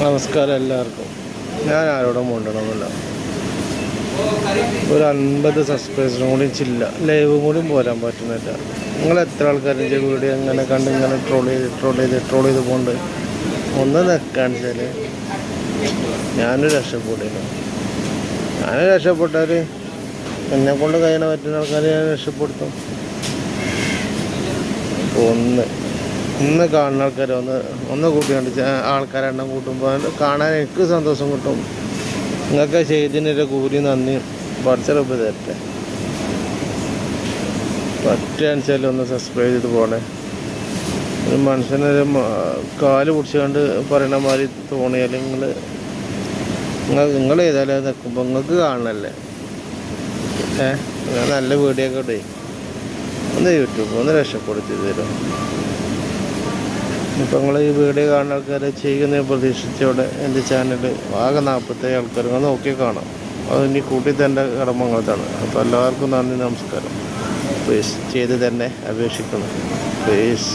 നമസ്കാരം എല്ലാവർക്കും. ഞാൻ ആരോടും കൊണ്ടുവന്നില്ല. ഒരു 50 സബ്സ്ക്രൈബേഴ്സിനും കൂടി ചില്ല, ലൈവും കൂടി പോരാൻ പറ്റുന്നില്ല. നിങ്ങൾ എത്ര ആൾക്കാരും വീഡിയോ ഇങ്ങനെ കണ്ട് ഇങ്ങനെ ട്രോൾ ചെയ്ത് പോണ്ട് ഒന്ന് നിൽക്കാൻ വെച്ചാൽ ഞാനൊരു രക്ഷപ്പെടില്ല. ഞാൻ രക്ഷപ്പെട്ടാൽ എന്നെ കൊണ്ട് കഴിയാൻ പറ്റുന്ന ആൾക്കാരെ ഞാൻ രക്ഷപ്പെടുത്തും. ഒന്ന് കാണുന്ന ആൾക്കാർ ഒന്ന് കൂട്ടിക്കൊണ്ട് ആൾക്കാരെണ്ണം കൂട്ടുമ്പോൾ കാണാൻ എനിക്ക് സന്തോഷം കിട്ടും. നിങ്ങൾക്ക് ചെയ്തതിനൊരു കൂലി നന്ദി പഠിച്ചറപ്പ് തരട്ടെ. പറ്റുകയാണെന്ന് ഒന്ന് സബ്സ്ക്രൈബ് ചെയ്ത് പോകണേ. ഒരു മനുഷ്യനൊരു കാല് പിടിച്ചുകൊണ്ട് പറയണ മാതിരി തോന്നിയാൽ നിങ്ങൾ ഏതായാലും നിൽക്കുമ്പോൾ നിങ്ങൾക്ക് കാണണല്ലേ. നല്ല വീഡിയോ ഒക്കെ ഇട്ടേ ഒന്ന് യൂട്യൂബ് ഒന്ന് രക്ഷപ്പെടുത്തി തരും. ഇപ്പം നിങ്ങൾ ഈ വീഡിയോ കാണുന്ന ആൾക്കാരെ ചെയ്യുന്ന പ്രതീക്ഷിച്ചോടെ എൻ്റെ ചാനൽ ആകെ 47 ആൾക്കാർ നോക്കി കാണാം. അത് ഇനി കൂട്ടി തരേണ്ട കടമങ്ങളാണ്. അപ്പോൾ എല്ലാവർക്കും നന്ദി, നമസ്കാരം. പ്ലീസ് ചെയ്ത് തന്നെ അപേക്ഷിക്കണം. പ്ലീസ്.